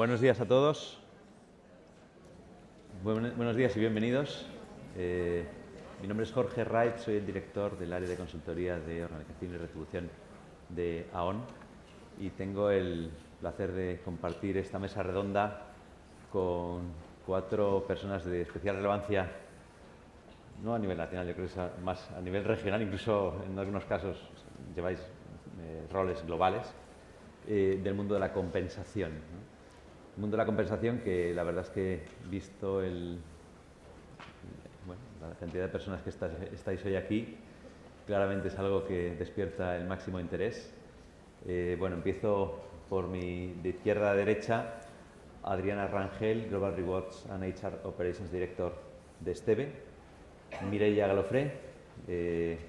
Buenos días a todos. Buenos días y bienvenidos. Mi nombre es Jorge Wright, soy el director del área de consultoría de organización y retribución de AON y tengo el placer de compartir esta mesa redonda con 4 personas de especial relevancia, no a nivel nacional, yo creo que es más a nivel regional, incluso en algunos casos lleváis roles globales, del mundo de la compensación, ¿no? El mundo de la compensación que la verdad es que visto la cantidad de personas que estáis hoy aquí, claramente es algo que despierta el máximo interés. Empiezo de izquierda a derecha. Adriana Rangel, Global Rewards and HR Operations Director de Esteve. Mireia Galofré,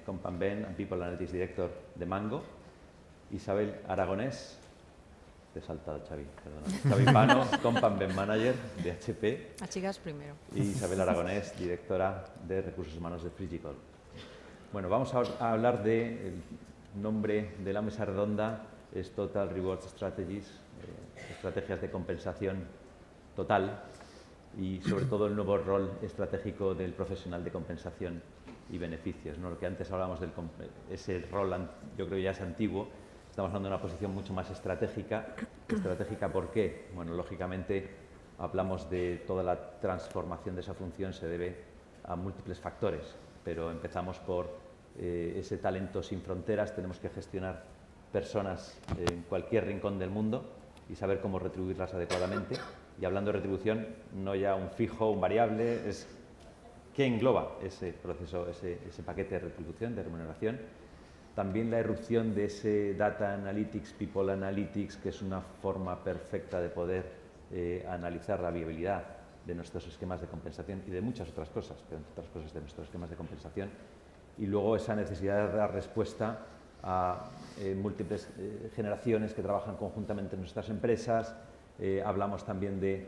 Companben and People Analytics Director de Mango. Isabel Aragonés, te he saltado, Xavi, perdona. Xavi Pano, Companben Manager de HP. A chicas primero. Y Isabel Aragonés, directora de Recursos Humanos de Frigicol. Bueno, vamos a hablar del nombre de la mesa redonda, es Total Rewards Strategies, estrategias de compensación total y sobre todo el nuevo rol estratégico del profesional de compensación y beneficios, ¿no? Lo que antes hablábamos ese rol, yo creo ya es antiguo. Estamos hablando de una posición mucho más estratégica. ¿Estratégica por qué? Bueno, lógicamente hablamos de toda la transformación de esa función, se debe a múltiples factores, pero empezamos por ese talento sin fronteras. Tenemos que gestionar personas en cualquier rincón del mundo y saber cómo retribuirlas adecuadamente. Y hablando de retribución, no ya un fijo, un variable, es qué engloba ese proceso, ese paquete de retribución, de remuneración. También la irrupción de ese Data Analytics, People Analytics, que es una forma perfecta de poder analizar la viabilidad de nuestros esquemas de compensación y de muchas otras cosas, pero entre otras cosas de nuestros esquemas de compensación. Y luego esa necesidad de dar respuesta a múltiples generaciones que trabajan conjuntamente en nuestras empresas. Hablamos también de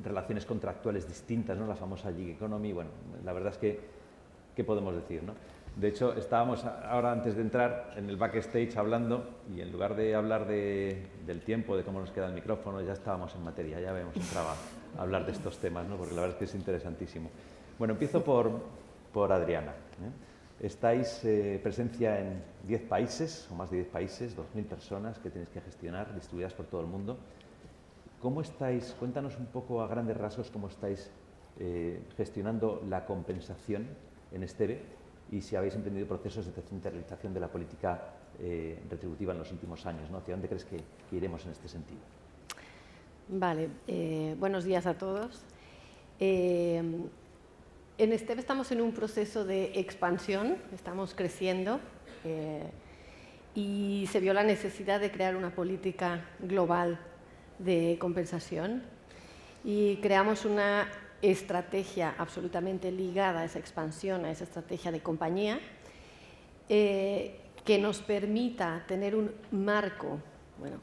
relaciones contractuales distintas, ¿no? La famosa gig economy. Bueno, la verdad es que, ¿qué podemos decir, no? De hecho, estábamos ahora, antes de entrar, en el backstage hablando y en lugar de hablar del tiempo, de cómo nos queda el micrófono, ya estábamos en materia, ya habíamos entrado a hablar de estos temas, ¿no? Porque la verdad es que es interesantísimo. Bueno, empiezo por Adriana, ¿eh? Estáis presencia en 10 países, o más de 10 países, 2.000 personas que tenéis que gestionar, distribuidas por todo el mundo. ¿Cómo estáis? Cuéntanos un poco a grandes rasgos cómo estáis gestionando la compensación en Esteve y si habéis emprendido procesos de centralización de la política retributiva en los últimos años, ¿no? ¿Hacia dónde crees que iremos en este sentido? Vale, buenos días a todos. En Esteve estamos en un proceso de expansión, estamos creciendo y se vio la necesidad de crear una política global de compensación y creamos una estrategia absolutamente ligada a esa expansión, a esa estrategia de compañía, que nos permita tener un marco,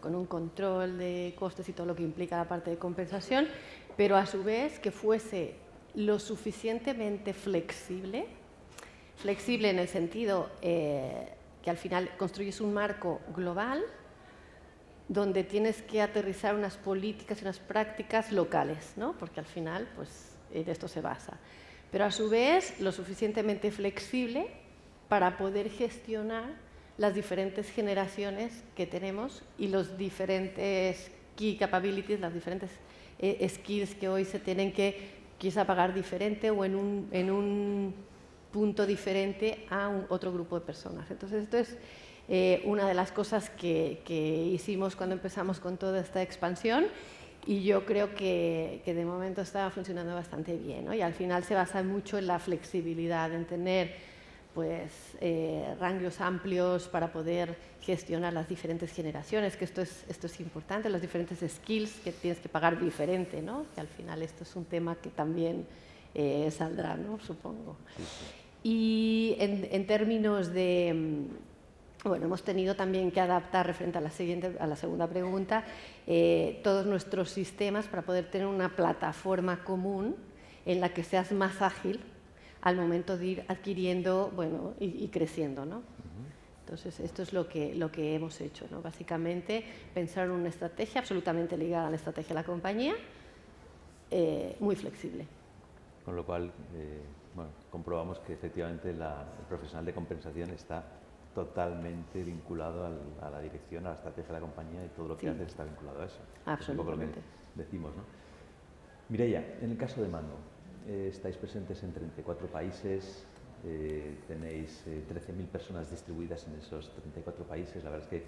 con un control de costes y todo lo que implica la parte de compensación, pero a su vez que fuese lo suficientemente flexible en el sentido que al final construyes un marco global donde tienes que aterrizar unas políticas y unas prácticas locales, ¿no? Porque al final de esto se basa. Pero a su vez lo suficientemente flexible para poder gestionar las diferentes generaciones que tenemos y los diferentes key capabilities, las diferentes skills que hoy se tienen que quizá pagar diferente o en un punto diferente a otro grupo de personas. Entonces esto es una de las cosas que hicimos cuando empezamos con toda esta expansión y yo creo que de momento está funcionando bastante bien, ¿no? Y al final se basa mucho en la flexibilidad, en tener rangos amplios para poder gestionar las diferentes generaciones, que esto es importante, los diferentes skills que tienes que pagar diferente, ¿no? Que al final esto es un tema que también saldrá, ¿no? Supongo. Sí, sí. Y en términos de... hemos tenido también que adaptar, referente a la segunda pregunta, todos nuestros sistemas para poder tener una plataforma común en la que seas más ágil al momento de ir adquiriendo y creciendo, ¿no? Entonces, esto es lo que hemos hecho, ¿no? Básicamente, pensar en una estrategia absolutamente ligada a la estrategia de la compañía, muy flexible. Con lo cual, bueno, comprobamos que efectivamente el profesional de compensación está totalmente vinculado a la dirección, a la estrategia de la compañía, y todo lo que hace está vinculado a eso. Absolutamente. Es un poco lo que decimos, ¿no? Mireia, en el caso de Mango, estáis presentes en 34 países, tenéis 13.000 personas distribuidas en esos 34 países. La verdad es que,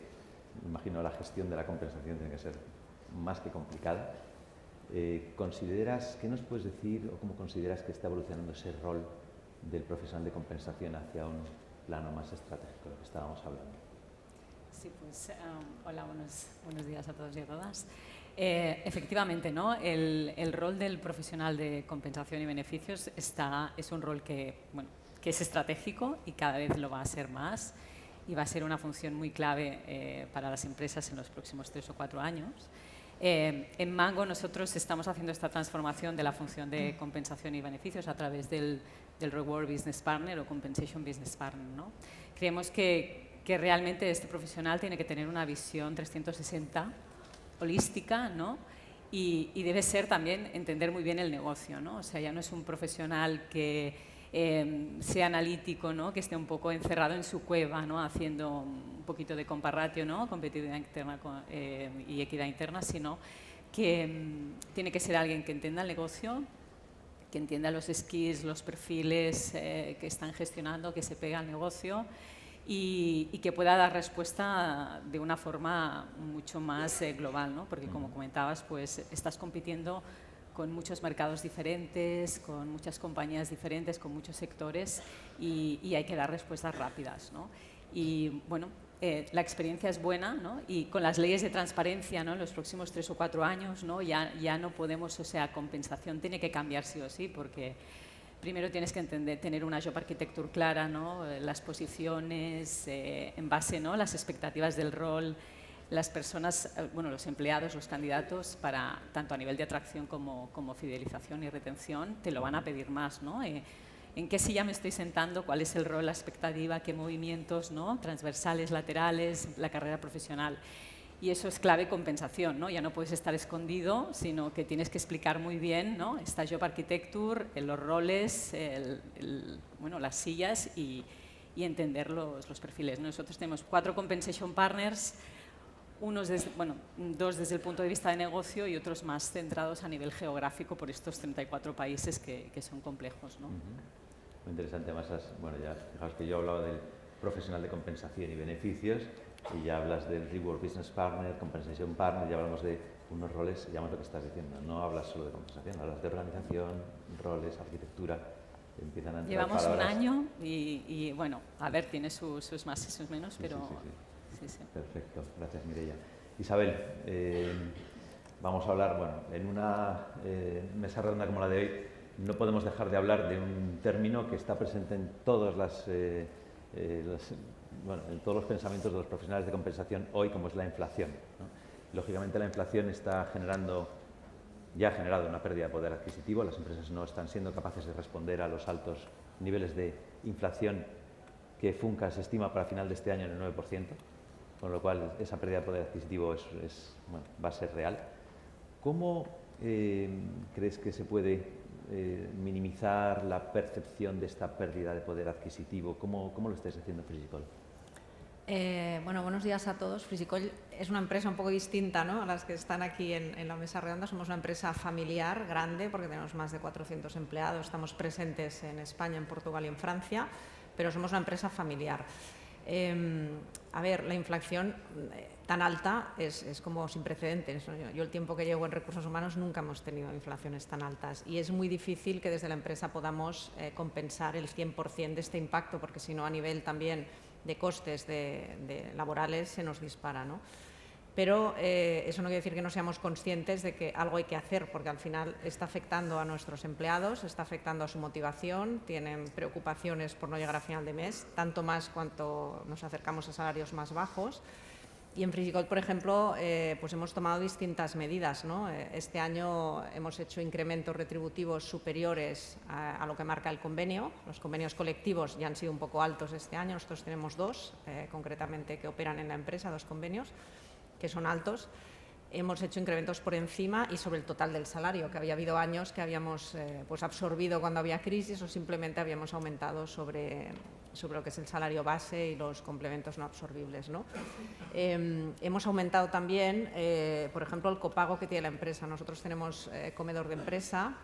me imagino, la gestión de la compensación tiene que ser más que complicada. ¿Qué nos puedes decir o cómo consideras que está evolucionando ese rol del profesional de compensación hacia un plano más estratégico, de lo que estábamos hablando? Sí, pues hola, buenos días a todos y a todas. Efectivamente, ¿no? El rol del profesional de compensación y beneficios es un rol que es estratégico y cada vez lo va a ser más, y va a ser una función muy clave para las empresas en los próximos 3 o 4 años. En Mango nosotros estamos haciendo esta transformación de la función de compensación y beneficios a través del Reward Business Partner o Compensation Business Partner, ¿no? Creemos que realmente este profesional tiene que tener una visión 360 holística, ¿no? Y debe ser también entender muy bien el negocio, ¿no? O sea, ya no es un profesional que sea analítico, ¿no? Que esté un poco encerrado en su cueva, ¿no? Haciendo un poquito de comparratio, ¿no? Competitividad interna y equidad interna, sino que tiene que ser alguien que entienda el negocio, que entienda los skills, los perfiles que están gestionando, que se pega al negocio, y que pueda dar respuesta de una forma mucho más global, ¿no? Porque, como comentabas, pues estás compitiendo con muchos mercados diferentes, con muchas compañías diferentes, con muchos sectores, y hay que dar respuestas rápidas, ¿no? Y bueno, la experiencia es buena, ¿no? Y con las leyes de transparencia, ¿no? En los próximos 3 o 4 años, ¿no? Ya no podemos, o sea, compensación tiene que cambiar sí o sí, porque primero tienes que tener una job architecture clara, ¿no? Las posiciones en base, ¿no? Las expectativas del rol, las personas, bueno, los empleados, los candidatos, para tanto a nivel de atracción como fidelización y retención, te lo van a pedir más, ¿no? ¿En qué silla me estoy sentando? ¿Cuál es el rol, la expectativa? ¿Qué movimientos, ¿no? Transversales, laterales, la carrera profesional? Y eso es clave compensación, ¿no? Ya no puedes estar escondido, sino que tienes que explicar muy bien, ¿no? Esta job architecture, los roles, bueno, las sillas y entender los perfiles, ¿no? Nosotros tenemos 4 compensation partners, unos dos desde el punto de vista de negocio y otros más centrados a nivel geográfico por estos 34 países que son complejos, ¿no? Muy interesante. Además, bueno, ya fijaos que yo hablaba del profesional de compensación y beneficios, y ya hablas del Reward Business Partner, Compensation Partner, ya hablamos de unos roles, ya lo que estás diciendo, no hablas solo de compensación, hablas de organización, roles, arquitectura, empiezan a entrar Llevamos palabras. un año y bueno, a ver, tiene sus más y sus menos, pero... Sí. Perfecto, gracias Mireia. Isabel, vamos a hablar, bueno, en una mesa redonda como la de hoy, no podemos dejar de hablar de un término que está presente en todos en todos los pensamientos de los profesionales de compensación hoy, como es la inflación, ¿no? Lógicamente la inflación ya ha generado una pérdida de poder adquisitivo. Las empresas no están siendo capaces de responder a los altos niveles de inflación que FUNCAS estima para final de este año en el 9%, con lo cual esa pérdida de poder adquisitivo va a ser real. ¿Cómo crees que se puede minimizar la percepción de esta pérdida de poder adquisitivo? ¿Cómo lo estáis haciendo Frigicol? Bueno, buenos días a todos. Frigicol es una empresa un poco distinta, ¿no?, a las que están aquí en la mesa redonda. Somos una empresa familiar, grande, porque tenemos más de 400 empleados. Estamos presentes en España, en Portugal y en Francia, pero somos una empresa familiar. A ver, la inflación tan alta es como sin precedentes, ¿no? Yo el tiempo que llevo en recursos humanos nunca hemos tenido inflaciones tan altas, y es muy difícil que desde la empresa podamos compensar el 100% de este impacto, porque si no, a nivel también de costes de laborales se nos dispara, ¿no? Pero eso no quiere decir que no seamos conscientes de que algo hay que hacer, porque al final está afectando a nuestros empleados, está afectando a su motivación, tienen preocupaciones por no llegar a final de mes, tanto más cuanto nos acercamos a salarios más bajos. Y en Frigicol, por ejemplo, pues hemos tomado distintas medidas, ¿no? Este año hemos hecho incrementos retributivos superiores a lo que marca el convenio. Los convenios colectivos ya han sido un poco altos este año. Nosotros tenemos 2, concretamente, que operan en la empresa, 2 convenios, que son altos. Hemos hecho incrementos por encima y sobre el total del salario, que había habido años que habíamos pues absorbido cuando había crisis o simplemente habíamos aumentado sobre lo que es el salario base y los complementos no absorbibles, ¿no? Hemos aumentado también, por ejemplo, el copago que tiene la empresa. Nosotros tenemos comedor de empresa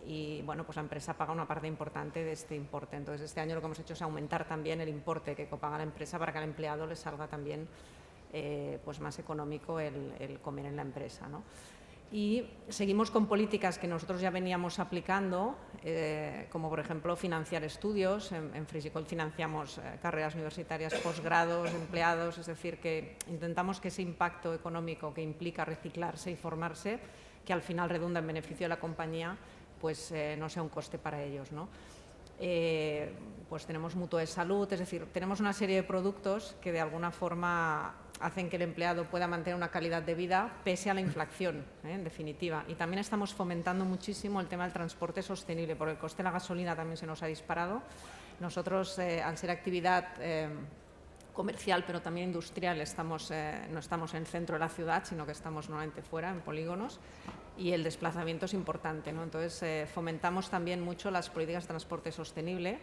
y bueno, pues la empresa paga una parte importante de este importe. Entonces, este año lo que hemos hecho es aumentar también el importe que copaga la empresa para que al empleado le salga también pues más económico el comer en la empresa, ¿no? Y seguimos con políticas que nosotros ya veníamos aplicando, como por ejemplo financiar estudios. En Frigicol financiamos carreras universitarias, posgrados, empleados, es decir, que intentamos que ese impacto económico que implica reciclarse y formarse, que al final redunda en beneficio de la compañía, pues no sea un coste para ellos, ¿no? Pues tenemos mutuo de salud, es decir, tenemos una serie de productos que de alguna forma hacen que el empleado pueda mantener una calidad de vida pese a la inflación, en definitiva. Y también estamos fomentando muchísimo el tema del transporte sostenible, porque el coste de la gasolina también se nos ha disparado. Nosotros, al ser actividad comercial, pero también industrial, no estamos en el centro de la ciudad, sino que estamos normalmente fuera, en polígonos, y el desplazamiento es importante, ¿no? Entonces, fomentamos también mucho las políticas de transporte sostenible.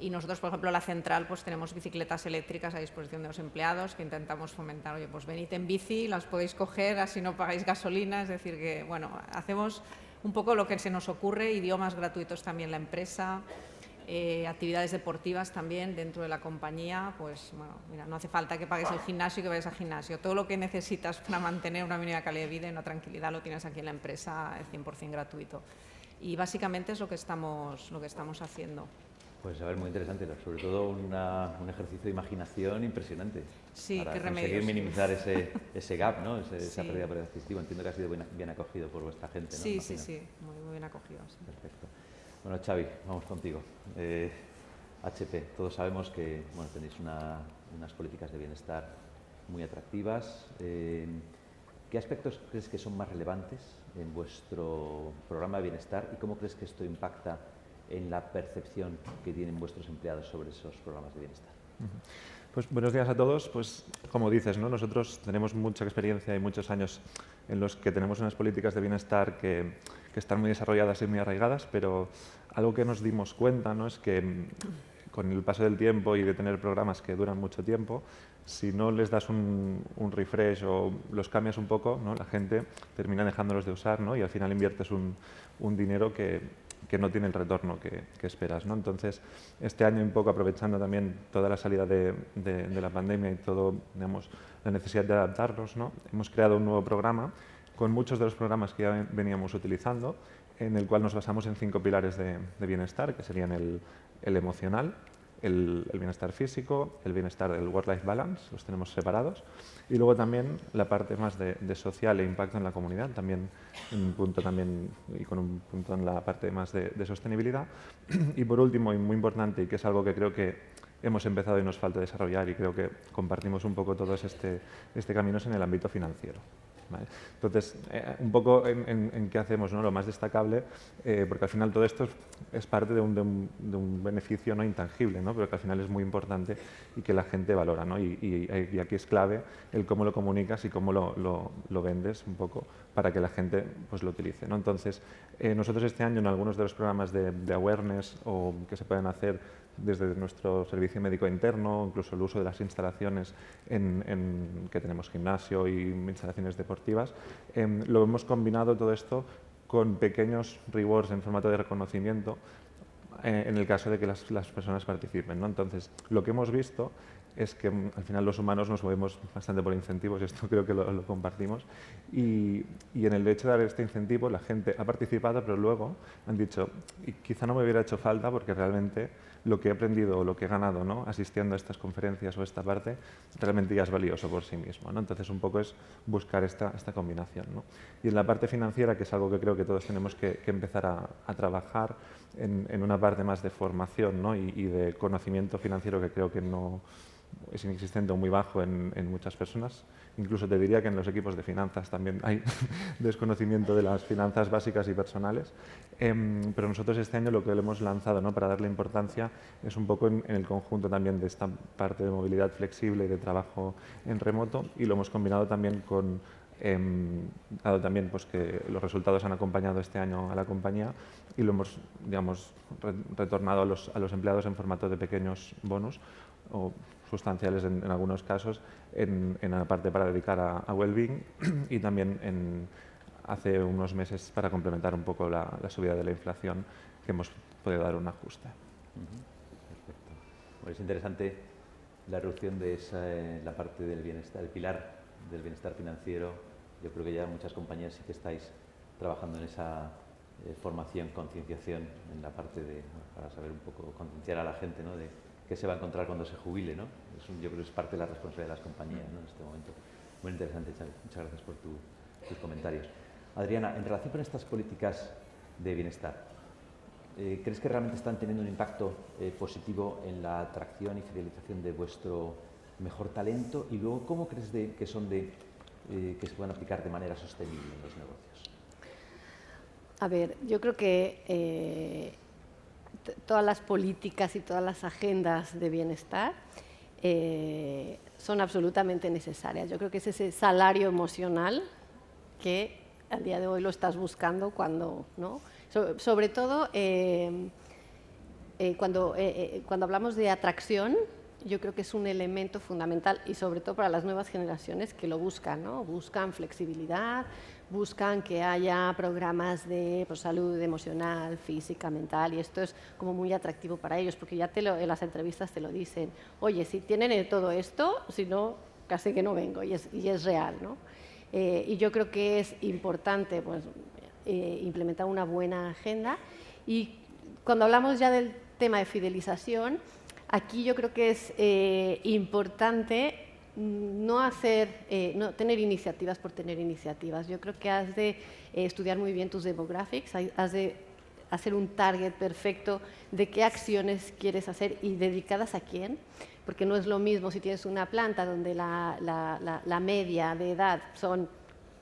Y nosotros, por ejemplo, en la central, pues tenemos bicicletas eléctricas a disposición de los empleados que intentamos fomentar. Oye, pues venid en bici, las podéis coger, así no pagáis gasolina. Es decir, que bueno, hacemos un poco lo que se nos ocurre, idiomas gratuitos también la empresa, actividades deportivas también dentro de la compañía. Pues bueno, mira, no hace falta que pagues el gimnasio y que vayas al gimnasio. Todo lo que necesitas para mantener una mínima calidad de vida y una tranquilidad lo tienes aquí en la empresa, 100% gratuito. Y básicamente es lo que estamos haciendo. Pues a ver, muy interesante, sobre todo un ejercicio de imaginación impresionante. Sí, para qué conseguir remedios. minimizar ese gap, ¿no? Esa Sí. pérdida de poder adquisitivo. Entiendo que ha sido bien acogido por vuestra gente, ¿no? Sí, Imagino. sí, muy bien acogido. Sí. Perfecto. Bueno, Xavi, vamos contigo. HP, todos sabemos que bueno, tenéis unas políticas de bienestar muy atractivas. ¿Qué aspectos crees que son más relevantes en vuestro programa de bienestar y cómo crees que esto impacta en la percepción que tienen vuestros empleados sobre esos programas de bienestar? Pues buenos días a todos. Pues como dices, ¿no? Nosotros tenemos mucha experiencia y muchos años en los que tenemos unas políticas de bienestar que están muy desarrolladas y muy arraigadas, pero algo que nos dimos cuenta, ¿no? Es que con el paso del tiempo y de tener programas que duran mucho tiempo, si no les das un refresh o los cambias un poco, ¿no? La gente termina dejándolos de usar, ¿no? Y al final inviertes un dinero que no tiene el retorno que esperas, ¿no? Entonces, este año, un poco aprovechando también toda la salida de la pandemia y todo, digamos, la necesidad de adaptarnos, ¿no? Hemos creado un nuevo programa con muchos de los programas que ya veníamos utilizando, en el cual nos basamos en 5 pilares de bienestar, que serían el emocional, el bienestar físico, el bienestar del work-life balance, los tenemos separados, y luego también la parte más de social e impacto en la comunidad, también un punto también y con un punto en la parte más de sostenibilidad. Y por último, y muy importante, y que es algo que creo que hemos empezado y nos falta desarrollar, y creo que compartimos un poco todos este camino, es en el ámbito financiero. ¿Vale? Entonces, un poco en qué hacemos, ¿no? Lo más destacable, porque al final todo esto es parte de un beneficio no intangible, ¿no? Pero que al final es muy importante y que la gente valora, ¿no? Y aquí es clave el cómo lo comunicas y cómo lo vendes un poco para que la gente pues, lo utilice, ¿no? Entonces, nosotros este año en algunos de los programas de awareness o que se pueden hacer desde nuestro servicio médico interno, incluso el uso de las instalaciones que tenemos gimnasio y instalaciones deportivas, lo hemos combinado todo esto con pequeños rewards en formato de reconocimiento en el caso de que las personas participen, ¿no? Entonces, lo que hemos visto es que al final los humanos nos movemos bastante por incentivos, y esto creo que lo compartimos, y en el hecho de dar este incentivo la gente ha participado, pero luego han dicho, y quizá no me hubiera hecho falta porque realmente lo que he aprendido o lo que he ganado, ¿no? Asistiendo a estas conferencias o esta parte, realmente ya es valioso por sí mismo, ¿no? Entonces un poco es buscar esta combinación, ¿no? Y en la parte financiera, que es algo que creo que todos tenemos que empezar a trabajar en una parte más de formación, ¿no? y de conocimiento financiero que creo que no es inexistente o muy bajo en muchas personas. Incluso te diría que en los equipos de finanzas también hay desconocimiento de las finanzas básicas y personales. Pero nosotros este año lo que le hemos lanzado, ¿no?, para darle importancia es un poco en el conjunto también de esta parte de movilidad flexible y de trabajo en remoto, y lo hemos combinado también con, dado también pues, que los resultados han acompañado este año a la compañía, y lo hemos, digamos, retornado a los empleados en formato de pequeños bonus o sustanciales en algunos casos, en la parte para dedicar a Wellbeing, y también hace unos meses para complementar un poco la subida de la inflación, que hemos podido dar un ajuste. Perfecto. Bueno, es interesante la erupción de la parte del bienestar, el pilar del bienestar financiero. Yo creo que ya muchas compañías sí que estáis trabajando en esa formación, concienciación, en la parte para saber un poco, concienciar a la gente, ¿no?, de qué se va a encontrar cuando se jubile, ¿no? Yo creo que es parte de la responsabilidad de las compañías, ¿no?, en este momento. Muy interesante, Xavi. Muchas gracias por tus comentarios. Adriana, en relación con estas políticas de bienestar, ¿crees que realmente están teniendo un impacto positivo en la atracción y fidelización de vuestro mejor talento? Y luego, ¿cómo crees que se pueden aplicar de manera sostenible en los negocios? A ver, yo creo que todas las políticas y todas las agendas de bienestar son absolutamente necesarias. Yo creo que es ese salario emocional que al día de hoy lo estás buscando cuando, ¿no? Sobre todo cuando hablamos de atracción, yo creo que es un elemento fundamental, y sobre todo para las nuevas generaciones que lo buscan, ¿no? Buscan flexibilidad, buscan que haya programas de salud emocional, física, mental, y esto es como muy atractivo para ellos, porque ya en las entrevistas te lo dicen: oye, si tienen todo esto, si no, casi que no vengo, y es real, ¿no? Y yo creo que es importante pues, implementar una buena agenda. Y cuando hablamos ya del tema de fidelización, aquí yo creo que es importante no tener iniciativas por tener iniciativas. Yo creo que has de estudiar muy bien tus demographics, has de hacer un target perfecto de qué acciones quieres hacer y dedicadas a quién, porque no es lo mismo si tienes una planta donde la media de edad son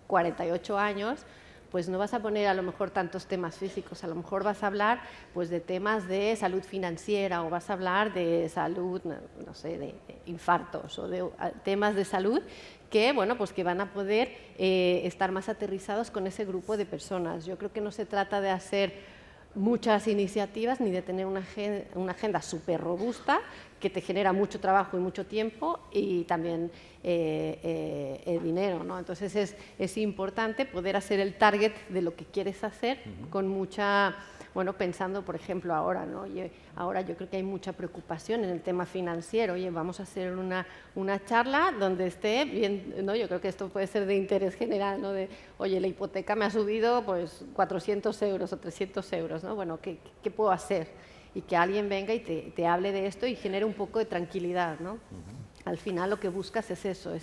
48 años, pues no vas a poner a lo mejor tantos temas físicos, a lo mejor vas a hablar pues de temas de salud financiera, o vas a hablar de salud, no sé, de infartos, o de temas de salud que, bueno, pues que van a poder estar más aterrizados con ese grupo de personas. Yo creo que no se trata de hacer muchas iniciativas ni de tener una agenda súper robusta que te genera mucho trabajo y mucho tiempo y también dinero, ¿no? Entonces es importante poder hacer el target de lo que quieres hacer con mucha, bueno, pensando por ejemplo ahora, ¿no? Ahora yo creo que hay mucha preocupación en el tema financiero. Oye, vamos a hacer una charla donde esté bien, ¿no? Yo creo que esto puede ser de interés general, ¿no? De, oye, la hipoteca me ha subido pues 400 euros o 300 euros, ¿no? Bueno, ¿qué puedo hacer? Y que alguien venga y te hable de esto y genere un poco de tranquilidad, ¿no? Al final lo que buscas es eso,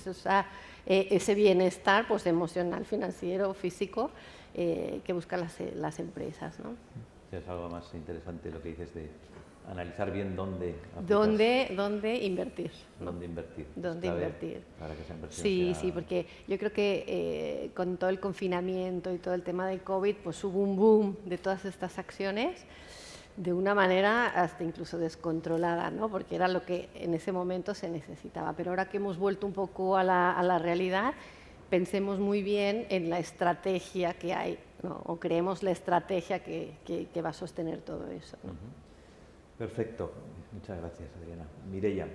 ese bienestar pues, emocional, financiero, físico que buscan las empresas, ¿no? Es algo más interesante lo que dices de analizar bien dónde invertir, ¿no? Dónde invertir. ¿Dónde invertir? Para que esa inversión Sí, sea... sí, porque yo creo que con todo el confinamiento y todo el tema de COVID, pues hubo un boom de todas estas acciones de una manera hasta incluso descontrolada, ¿no? Porque era lo que en ese momento se necesitaba. Pero ahora que hemos vuelto un poco a la realidad, pensemos muy bien en la estrategia que hay, ¿no? O creemos la estrategia que va a sostener todo eso, ¿no? Perfecto. Muchas gracias, Adriana. Mireia,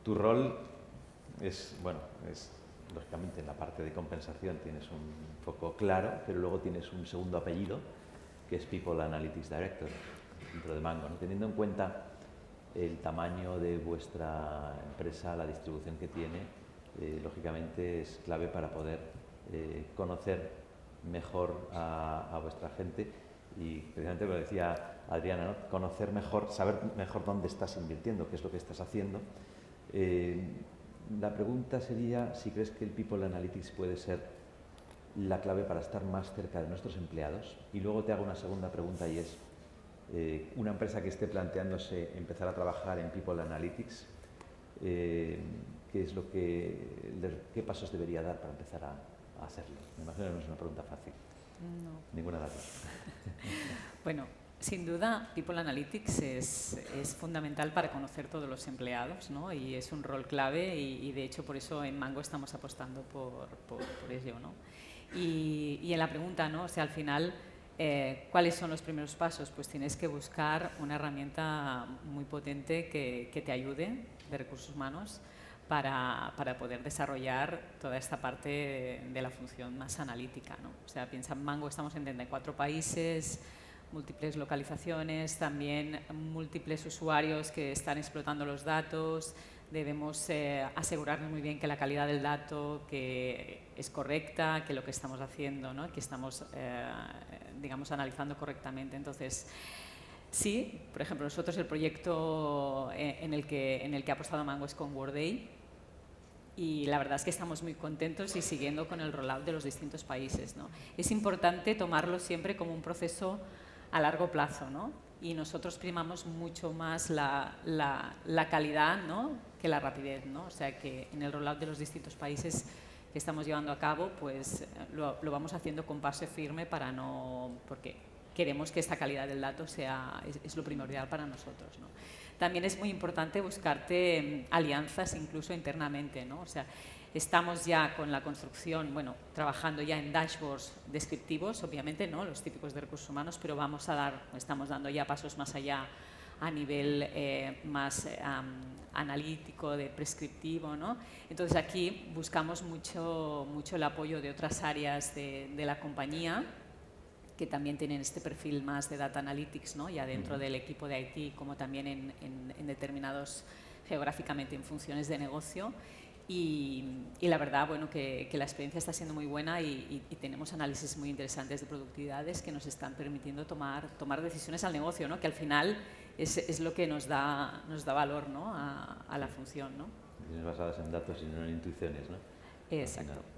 tu rol es lógicamente en la parte de compensación tienes un foco claro, pero luego tienes un segundo apellido, que es People Analytics Director, dentro de Mango, ¿no? Teniendo en cuenta el tamaño de vuestra empresa, la distribución que tiene, lógicamente es clave para poder conocer mejor a vuestra gente y precisamente lo decía Adriana, ¿no? Conocer mejor, saber mejor dónde estás invirtiendo, qué es lo que estás haciendo. La pregunta sería si crees que el People Analytics puede ser la clave para estar más cerca de nuestros empleados. Y luego te hago una segunda pregunta y es, una empresa que esté planteándose empezar a trabajar en People Analytics, ¿Qué pasos debería dar para empezar a hacerlo? Me imagino que no es una pregunta fácil. No. Ninguna de las dos. Bueno, sin duda, People Analytics es fundamental para conocer todos los empleados, ¿no? Y es un rol clave y de hecho por eso en Mango estamos apostando por ello, ¿no? Y en la pregunta, ¿no? O sea, al final, ¿cuáles son los primeros pasos? Pues tienes que buscar una herramienta muy potente que te ayude de recursos humanos para poder desarrollar toda esta parte de la función más analítica, ¿no? O sea, piensa, en Mango estamos en 34 países, múltiples localizaciones, también múltiples usuarios que están explotando los datos. Debemos asegurarnos muy bien que la calidad del dato que es correcta, que lo que estamos haciendo, ¿no? Que estamos, digamos, analizando correctamente. Entonces, sí, por ejemplo, nosotros el proyecto en el que ha apostado Mango es con Workday y la verdad es que estamos muy contentos y siguiendo con el rollout de los distintos países, ¿no? Es importante tomarlo siempre como un proceso a largo plazo, ¿no? Y nosotros primamos mucho más la calidad, ¿no? Que la rapidez, ¿no? O sea que en el rollout de los distintos países que estamos llevando a cabo, pues lo vamos haciendo con paso firme porque queremos que esta calidad del dato es lo primordial para nosotros, ¿no? También es muy importante buscarte alianzas incluso internamente, ¿no? O sea, estamos ya con la construcción, bueno, trabajando ya en dashboards descriptivos, obviamente, ¿no? Los típicos de recursos humanos, pero estamos dando ya pasos más allá a nivel más analítico, de prescriptivo, ¿no? Entonces aquí buscamos mucho el apoyo de otras áreas de la compañía que también tienen este perfil más de data analytics, ¿no? Ya dentro del equipo de IT, como también en determinados geográficamente en funciones de negocio. Y la verdad, bueno, que la experiencia está siendo muy buena y tenemos análisis muy interesantes de productividades que nos están permitiendo tomar decisiones al negocio, ¿no? Que al final es lo que nos da valor, ¿no? a la función, ¿no? Decisiones basadas en datos y no en intuiciones, ¿no? Exacto.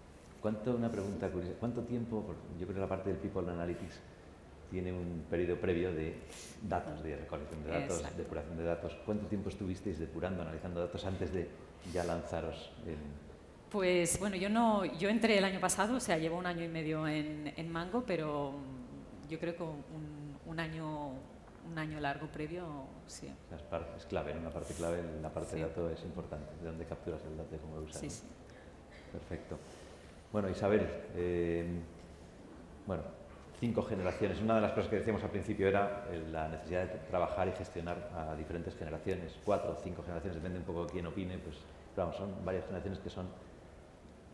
Una pregunta curiosa, ¿cuánto tiempo, yo creo que la parte del People Analytics tiene un periodo previo de datos, de recolección de datos, Exacto. depuración de datos? ¿Cuánto tiempo estuvisteis depurando, analizando datos antes de ya lanzaros? Pues bueno, yo entré el año pasado, o sea, llevo 1 año y medio en Mango, pero yo creo que un año largo previo, sí. Es clave, ¿no? Una parte clave, la parte Sí. de datos es importante, de dónde capturas el dato y cómo lo usas. Sí, ¿no? sí. Perfecto. Bueno, Isabel, 5 generaciones. Una de las cosas que decíamos al principio era la necesidad de trabajar y gestionar a diferentes generaciones, 4 o 5 generaciones, depende un poco de quién opine, pues, pero vamos, son varias generaciones que son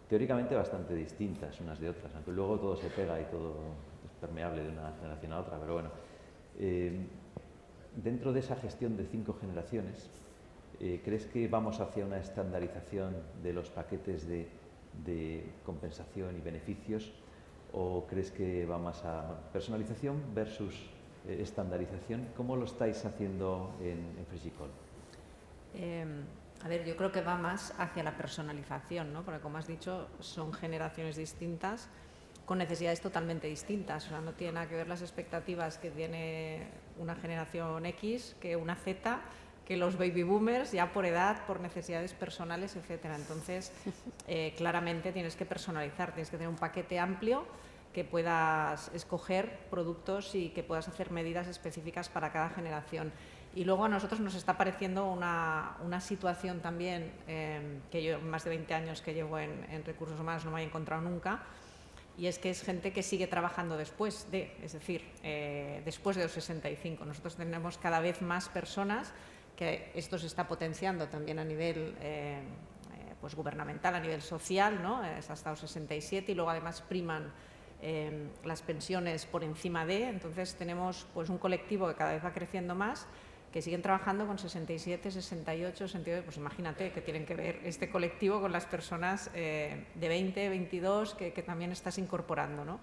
teóricamente bastante distintas unas de otras, aunque luego todo se pega y todo es permeable de una generación a otra, pero bueno. Dentro de esa gestión de 5 generaciones, ¿crees que vamos hacia una estandarización de los paquetes de compensación y beneficios o crees que va más a personalización versus estandarización? ¿Cómo lo estáis haciendo en Frigicol? A ver, yo creo que va más hacia la personalización, ¿no? Porque como has dicho, son generaciones distintas con necesidades totalmente distintas. O sea, no tiene nada que ver las expectativas que tiene una generación X que una Z, que los baby boomers, ya por edad, por necesidades personales, etcétera. Entonces, claramente tienes que personalizar, tienes que tener un paquete amplio que puedas escoger productos y que puedas hacer medidas específicas para cada generación. Y luego a nosotros nos está pareciendo una situación también que yo, más de 20 años que llevo en recursos humanos, no me había encontrado nunca, y es que es gente que sigue trabajando después después de los 65. Nosotros tenemos cada vez más personas, que esto se está potenciando también a nivel pues gubernamental, a nivel social, ¿no? Es hasta los 67 y luego además priman las pensiones por encima de, entonces tenemos pues un colectivo que cada vez va creciendo más, que siguen trabajando con 67, 68, 69, pues imagínate que tienen que ver este colectivo con las personas de 20, 22 que también estás incorporando, ¿no?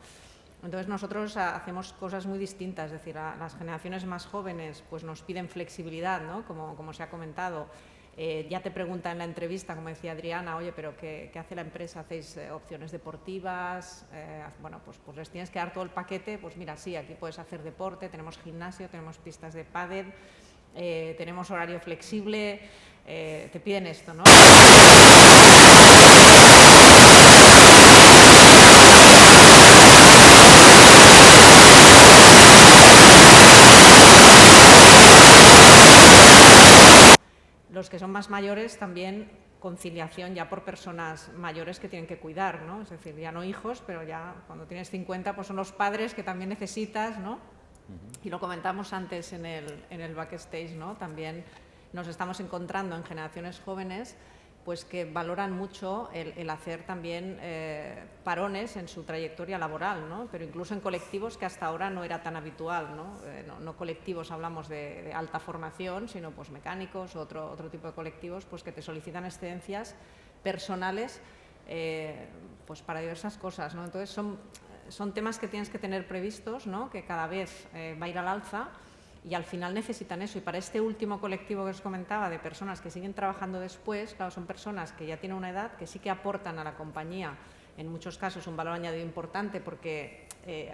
Entonces nosotros hacemos cosas muy distintas, es decir, a las generaciones más jóvenes pues nos piden flexibilidad, ¿no? Como se ha comentado. Ya te pregunta en la entrevista, como decía Adriana, oye, pero ¿qué hace la empresa? ¿Hacéis opciones deportivas? Bueno, pues les tienes que dar todo el paquete. Pues mira, sí, aquí puedes hacer deporte, tenemos gimnasio, tenemos pistas de pádel, tenemos horario flexible, te piden esto, ¿no? Los que son más mayores también conciliación ya por personas mayores que tienen que cuidar, ¿no? Es decir, ya no hijos, pero ya cuando tienes 50 pues son los padres que también necesitas, ¿no? Y lo comentamos antes en el backstage, ¿no? También nos estamos encontrando en generaciones jóvenes pues que valoran mucho el hacer también parones en su trayectoria laboral, ¿no? Pero incluso en colectivos que hasta ahora no era tan habitual, ¿no? No colectivos, hablamos de alta formación, sino pues mecánicos, otro tipo de colectivos pues que te solicitan excedencias personales pues para diversas cosas, ¿no? Entonces son temas que tienes que tener previstos, ¿no? Que cada vez va a ir al alza. Y al final necesitan eso. Y para este último colectivo que os comentaba, de personas que siguen trabajando después, claro, son personas que ya tienen una edad, que sí que aportan a la compañía, en muchos casos, un valor añadido importante porque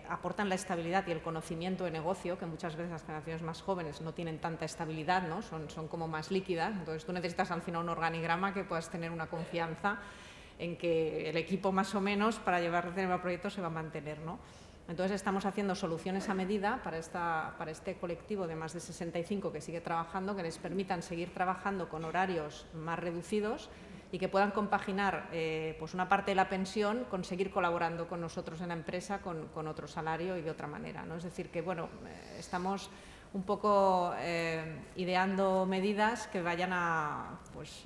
aportan la estabilidad y el conocimiento de negocio, que muchas veces las generaciones más jóvenes no tienen tanta estabilidad, ¿no? Son como más líquidas. Entonces tú necesitas al final un organigrama que puedas tener una confianza en que el equipo más o menos para llevar a proyecto se va a mantener, ¿no? Entonces estamos haciendo soluciones a medida para este colectivo de más de 65 que sigue trabajando, que les permitan seguir trabajando con horarios más reducidos y que puedan compaginar pues una parte de la pensión con seguir colaborando con nosotros en la empresa con otro salario y de otra manera, ¿no? Es decir, que bueno, estamos un poco ideando medidas que vayan a pues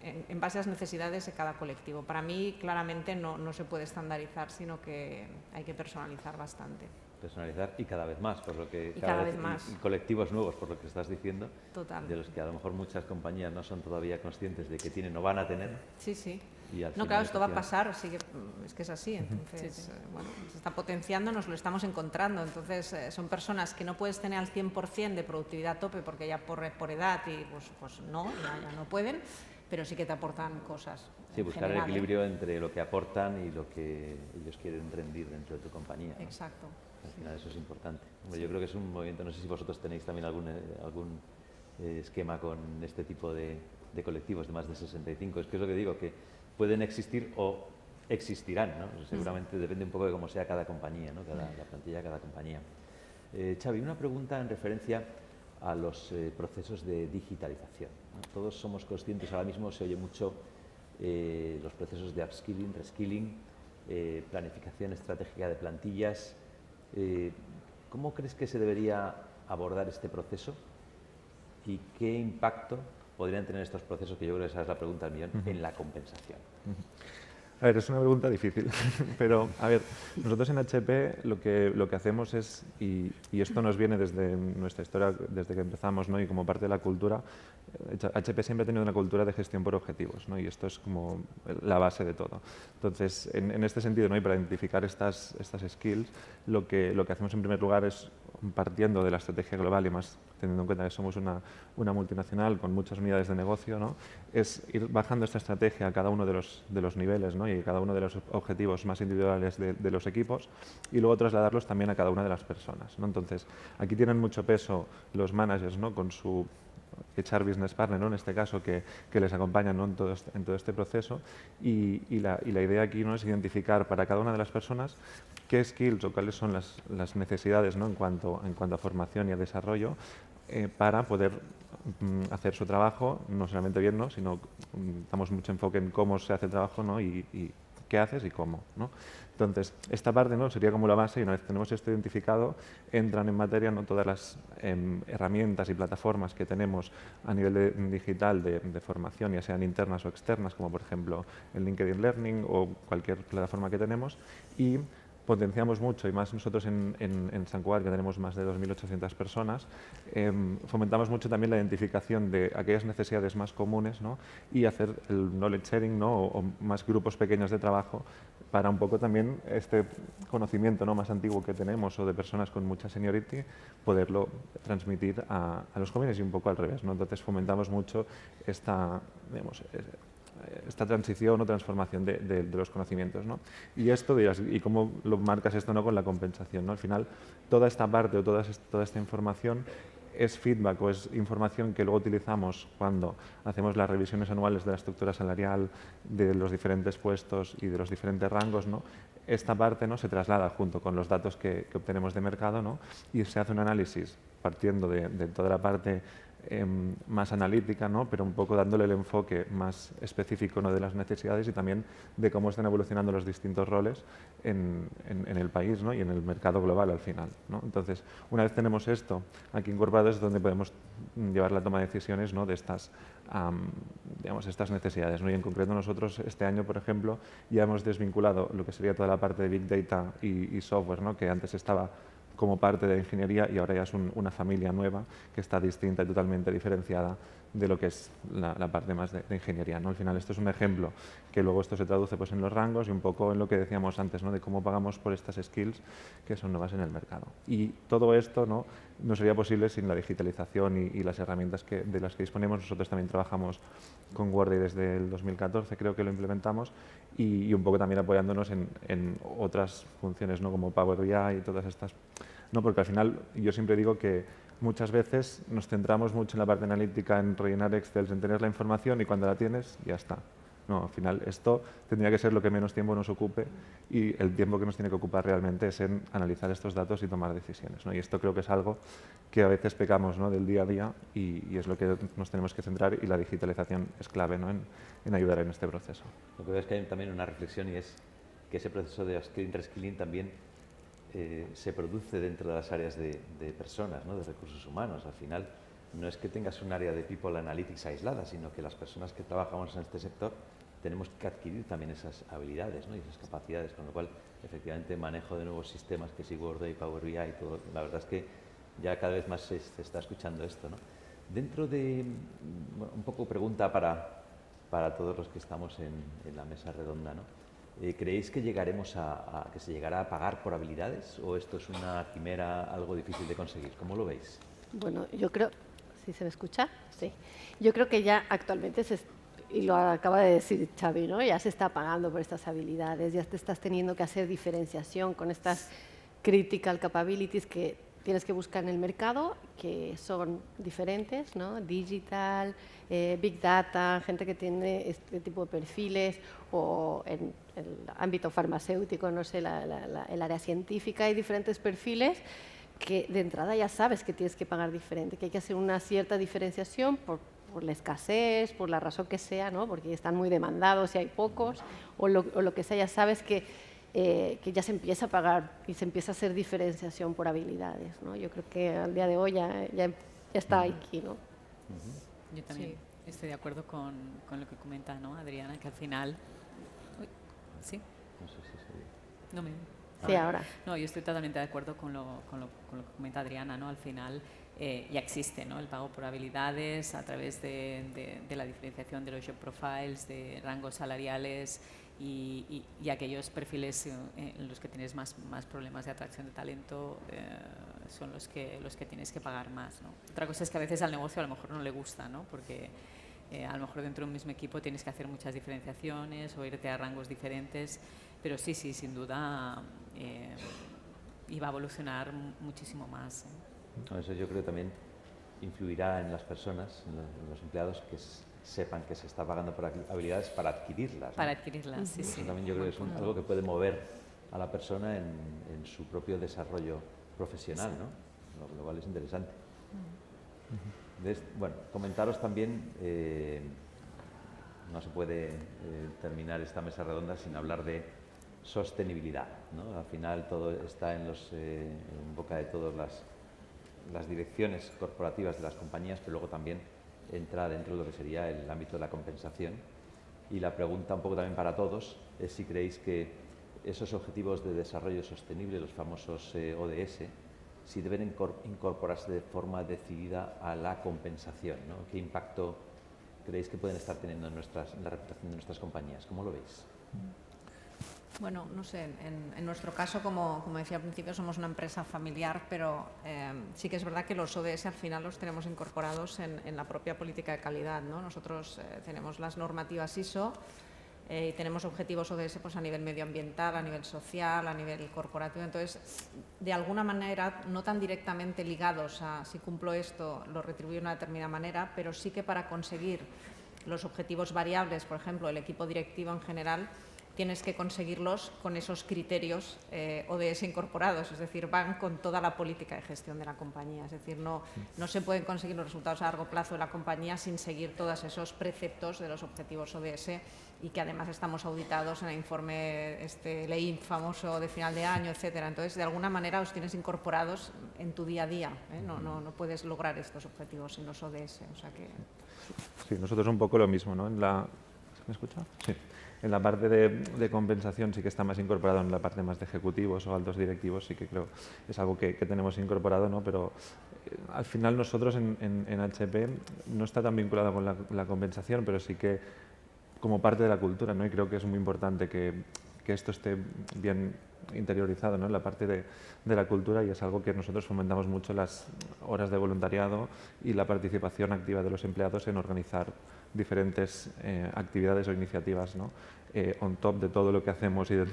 en base a las necesidades de cada colectivo. Para mí, claramente, no se puede estandarizar, sino que hay que personalizar bastante. Personalizar y cada vez más, por lo que cada vez más. Y colectivos nuevos, por lo que estás diciendo, Total. de los que a lo mejor muchas compañías no son todavía conscientes de que tienen o van a tener. Sí, sí. Y al no, final, claro, esto va a pasar, es que es así. Entonces, Sí, sí. Bueno, se está potenciando, nos lo estamos encontrando. Entonces, son personas que no puedes tener al 100% de productividad a tope porque ya por edad y pues no, ya no pueden, pero sí que te aportan cosas. Sí, buscar general, el equilibrio entre lo que aportan y lo que ellos quieren rendir dentro de tu compañía, ¿no? Exacto. Al final eso es importante. Hombre, yo creo que es un movimiento, no sé si vosotros tenéis también algún esquema con este tipo de colectivos de más de 65. Es que es lo que digo, que pueden existir o existirán, ¿no? Seguramente depende un poco de cómo sea cada compañía, ¿no? La plantilla de cada compañía. Xavi, una pregunta en referencia a los procesos de digitalización, ¿no? Todos somos conscientes, ahora mismo se oye mucho los procesos de upskilling, reskilling, planificación estratégica de plantillas. ¿Cómo crees que se debería abordar este proceso y qué impacto podrían tener estos procesos, que yo creo que esa es la pregunta del millón, en la compensación? A ver, es una pregunta difícil, pero a ver, nosotros en HP lo que hacemos es, y esto nos viene desde nuestra historia, desde que empezamos, ¿no? Y como parte de la cultura, HP siempre ha tenido una cultura de gestión por objetivos, ¿no? Y esto es como la base de todo. Entonces, en este sentido, ¿no? Y para identificar estas skills, lo que hacemos en primer lugar es, partiendo de la estrategia global y más teniendo en cuenta que somos una multinacional con muchas unidades de negocio, ¿no? Es ir bajando esta estrategia a cada uno de los niveles, ¿no? Y cada uno de los objetivos más individuales de los equipos y luego trasladarlos también a cada una de las personas, ¿no? Entonces, aquí tienen mucho peso los managers, ¿no? Con su HR Business Partner, ¿no? En este caso, que les acompañan, ¿no? en todo este proceso y la idea aquí, ¿no? Es identificar para cada una de las personas qué skills o cuáles son las necesidades, ¿no? en cuanto a formación y a desarrollo para poder hacer su trabajo, no solamente bien, ¿no? Sino damos mucho enfoque en cómo se hace el trabajo, ¿no? y qué haces y cómo, ¿no? Entonces, esta parte, ¿no? Sería como la base y una vez tenemos esto identificado, entran en materia, ¿no? Todas las herramientas y plataformas que tenemos a nivel digital de formación, ya sean internas o externas, como por ejemplo el LinkedIn Learning o cualquier plataforma que tenemos, y potenciamos mucho, y más nosotros en Sant Cugat, que tenemos más de 2.800 personas, fomentamos mucho también la identificación de aquellas necesidades más comunes, ¿no? Y hacer el knowledge sharing, ¿no? o más grupos pequeños de trabajo para un poco también este conocimiento, ¿no? más antiguo que tenemos o de personas con mucha seniority, poderlo transmitir a los jóvenes y un poco al revés, ¿no? Entonces fomentamos mucho esta transición o transformación de los conocimientos, ¿no? Y esto dirás, ¿y cómo lo marcas esto, ¿no? Con la compensación, ¿no? Al final, toda esta parte o toda esta información es feedback o es información que luego utilizamos cuando hacemos las revisiones anuales de la estructura salarial, de los diferentes puestos y de los diferentes rangos, ¿no? Esta parte, ¿no?, se traslada junto con los datos que obtenemos de mercado, ¿no?, y se hace un análisis partiendo de toda la parte más analítica, ¿no?, pero un poco dándole el enfoque más específico, ¿no?, de las necesidades y también de cómo están evolucionando los distintos roles en el país, ¿no?, y en el mercado global al final, ¿no? Entonces, una vez tenemos esto aquí incorporado es donde podemos llevar la toma de decisiones, ¿no?, de estas, digamos, estas necesidades, ¿no? Y en concreto nosotros este año, por ejemplo, ya hemos desvinculado lo que sería toda la parte de Big Data y software, ¿no?, que antes estaba como parte de la ingeniería y ahora ya es una familia nueva que está distinta y totalmente diferenciada de lo que es la parte más de ingeniería, ¿no? Al final esto es un ejemplo que luego esto se traduce pues, en los rangos y un poco en lo que decíamos antes, ¿no?, de cómo pagamos por estas skills que son nuevas en el mercado. Y todo esto no sería posible sin la digitalización y las herramientas de las que disponemos. Nosotros también trabajamos con Workday desde el 2014, creo que lo implementamos, y un poco también apoyándonos en otras funciones, ¿no?, como Power BI y todas estas, ¿no? Porque al final yo siempre digo que muchas veces nos centramos mucho en la parte analítica, en rellenar Excel, en tener la información y cuando la tienes ya está. No, al final esto tendría que ser lo que menos tiempo nos ocupe y el tiempo que nos tiene que ocupar realmente es en analizar estos datos y tomar decisiones, ¿no? Y esto creo que es algo que a veces pecamos, ¿no?, del día a día y es lo que nos tenemos que centrar y la digitalización es clave, ¿no?, en ayudar en este proceso. Lo que veo es que hay también una reflexión y es que ese proceso de upskilling, reskilling también se produce dentro de las áreas de personas, ¿no?, de recursos humanos. Al final no es que tengas un área de people analytics aislada, sino que las personas que trabajamos en este sector tenemos que adquirir también esas habilidades, ¿no?, y esas capacidades, con lo cual efectivamente manejo de nuevos sistemas que sí Workday, Power BI y todo, la verdad es que ya cada vez más se está escuchando esto, ¿no? Dentro de, bueno, un poco pregunta para todos los que estamos en la mesa redonda, ¿no? ¿Creéis que llegaremos que se llegará a pagar por habilidades o esto es una quimera algo difícil de conseguir? ¿Cómo lo veis? Bueno, yo creo, ¿sí se me escucha? Sí. Yo creo que ya actualmente y lo acaba de decir Xavi, ¿no?, ya se está pagando por estas habilidades, ya te estás teniendo que hacer diferenciación con estas critical capabilities que tienes que buscar en el mercado, que son diferentes, ¿no? Digital, Big Data, gente que tiene este tipo de perfiles, o en el ámbito farmacéutico, no sé, el área científica, hay diferentes perfiles que de entrada ya sabes que tienes que pagar diferente, que hay que hacer una cierta diferenciación por la escasez, por la razón que sea, ¿no?, porque están muy demandados y hay pocos, o lo que sea, ya sabes que ya se empieza a pagar y se empieza a hacer diferenciación por habilidades, ¿no? Yo creo que al día de hoy ya está aquí, ¿no? Yo también estoy de acuerdo con lo que comenta, ¿no?, Adriana, que al final... Uy, ¿sí? No sé si se... No me... Sí, ahora. No, yo estoy totalmente de acuerdo con lo que comenta Adriana, ¿no? Al final ya existe, ¿no?, el pago por habilidades a través de la diferenciación de los job profiles, de rangos salariales y aquellos perfiles en los que tienes más problemas de atracción de talento son los que tienes que pagar más, ¿no? Otra cosa es que a veces al negocio a lo mejor no le gusta, ¿no?, porque a lo mejor dentro de un mismo equipo tienes que hacer muchas diferenciaciones o irte a rangos diferentes, pero sí, sin duda iba a evolucionar muchísimo más, ¿eh? Eso yo creo que también influirá en las personas, en los empleados, que sepan que se está pagando por habilidades para adquirirlas, ¿no? Para adquirirlas, sí, sí. Eso también yo creo que es algo que puede mover a la persona en su propio desarrollo profesional, ¿no? Lo cual es interesante. Bueno, comentaros también, no se puede terminar esta mesa redonda sin hablar de sostenibilidad, ¿no? Al final todo está en boca de todas las direcciones corporativas de las compañías, pero luego también entra dentro de lo que sería el ámbito de la compensación. Y la pregunta un poco también para todos es si creéis que esos objetivos de desarrollo sostenible, los famosos ODS, si deben incorporarse de forma decidida a la compensación, ¿no? ¿Qué impacto creéis que pueden estar teniendo en la reputación de nuestras compañías? ¿Cómo lo veis? Bueno, no sé, en nuestro caso, como decía al principio, somos una empresa familiar, pero sí que es verdad que los ODS al final los tenemos incorporados en la propia política de calidad, ¿no? Nosotros tenemos las normativas ISO y tenemos objetivos ODS pues, a nivel medioambiental, a nivel social, a nivel corporativo. Entonces, de alguna manera, no tan directamente ligados a si cumplo esto, lo retribuyo de una determinada manera, pero sí que para conseguir los objetivos variables, por ejemplo, el equipo directivo en general, tienes que conseguirlos con esos criterios ODS incorporados, es decir, van con toda la política de gestión de la compañía. Es decir, no se pueden conseguir los resultados a largo plazo de la compañía sin seguir todos esos preceptos de los objetivos ODS y que además estamos auditados en el informe LEIN famoso de final de año, etcétera. Entonces, de alguna manera los tienes incorporados en tu día a día. No puedes lograr estos objetivos sin los ODS. O sea que... Sí, nosotros un poco lo mismo, ¿no? ¿Me escucha? Sí. En la parte de compensación sí que está más incorporado, en la parte más de ejecutivos o altos directivos sí que creo es algo que tenemos incorporado, ¿no? Pero al final nosotros en HP no está tan vinculado con la compensación, pero sí que como parte de la cultura, ¿no? Y creo que es muy importante que esto esté bien interiorizado, ¿no? En la parte de la cultura, y es algo que nosotros fomentamos mucho, las horas de voluntariado y la participación activa de los empleados en organizar diferentes actividades o iniciativas, ¿no? On top de todo lo que hacemos y de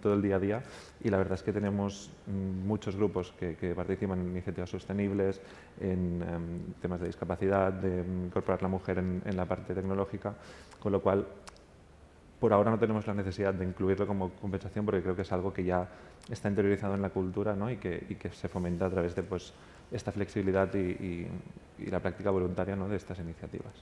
todo el día a día, y la verdad es que tenemos muchos grupos que participan en iniciativas sostenibles, en temas de discapacidad, de incorporar la mujer en la parte tecnológica, con lo cual por ahora no tenemos la necesidad de incluirlo como compensación porque creo que es algo que ya está interiorizado en la cultura, ¿no? y que se fomenta a través de pues, esta flexibilidad y la práctica voluntaria, ¿no? de estas iniciativas.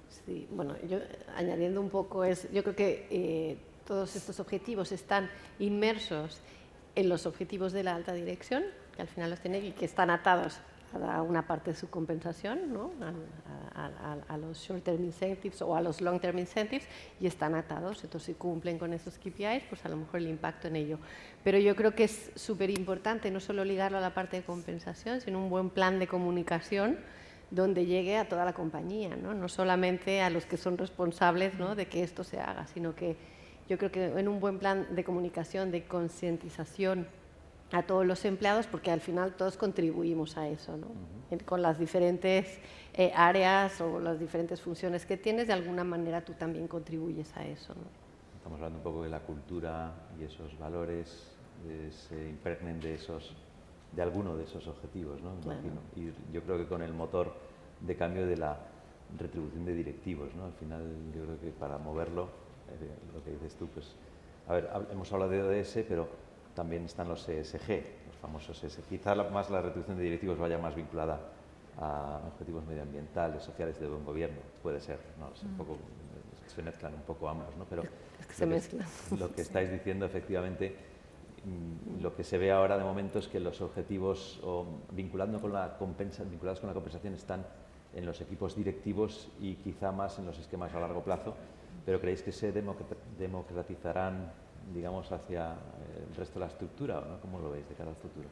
Sí, bueno, yo añadiendo un poco, yo creo que todos estos objetivos están inmersos en los objetivos de la alta dirección, que al final los tiene y que están atados a una parte de su compensación, ¿no? a los short-term incentives o a los long-term incentives, y están atados. Entonces, si cumplen con esos KPIs, pues a lo mejor el impacto en ello. Pero yo creo que es súper importante no solo ligarlo a la parte de compensación, sino un buen plan de comunicación donde llegue a toda la compañía, no solamente a los que son responsables, ¿no? de que esto se haga, sino que yo creo que en un buen plan de comunicación, de concientización a todos los empleados, porque al final todos contribuimos a eso, ¿no? Con las diferentes áreas o las diferentes funciones que tienes, de alguna manera tú también contribuyes a eso, ¿no? Estamos hablando un poco de la cultura y esos valores se impregnen de alguno de esos objetivos, ¿no? Claro. Y yo creo que con el motor de cambio de la retribución de directivos, ¿no? Al final yo creo que para moverlo, lo que dices tú, pues, a ver, hemos hablado de ODS, pero también están los ESG, los famosos ESG. Quizá más la retribución de directivos vaya más vinculada a objetivos medioambientales, sociales, de buen gobierno. Puede ser, no sé, un poco, se mezclan un poco ambos, ¿no? Pero es que se mezclan. Lo que estáis diciendo, efectivamente, lo que se ve ahora de momento es que los objetivos vinculados con la compensación están en los equipos directivos y quizá más en los esquemas a largo plazo, pero ¿creéis que se democratizarán, digamos, hacia el resto de la estructura, ¿no? ¿Cómo lo veis de cara al futuro?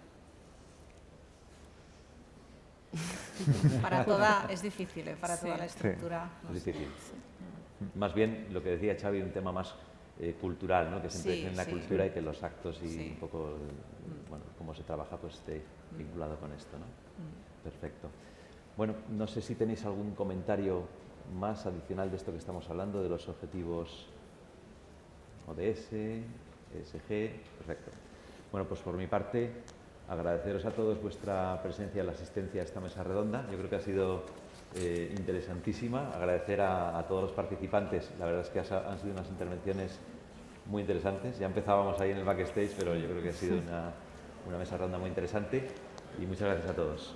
Para toda, es difícil, para toda la estructura. Sí. Es difícil. Más bien, lo que decía Xavi, un tema más cultural, ¿no? Que se impregne en la cultura y que los actos y un poco, bueno, cómo se trabaja, pues esté vinculado con esto, ¿no? Perfecto. Bueno, no sé si tenéis algún comentario más adicional de esto que estamos hablando, de los objetivos ODS, ESG, perfecto. Bueno, pues por mi parte, agradeceros a todos vuestra presencia y la asistencia a esta mesa redonda. Yo creo que ha sido interesantísima. Agradecer a todos los participantes. La verdad es que han sido unas intervenciones muy interesantes. Ya empezábamos ahí en el backstage, pero yo creo que ha sido una mesa redonda muy interesante. Y muchas gracias a todos.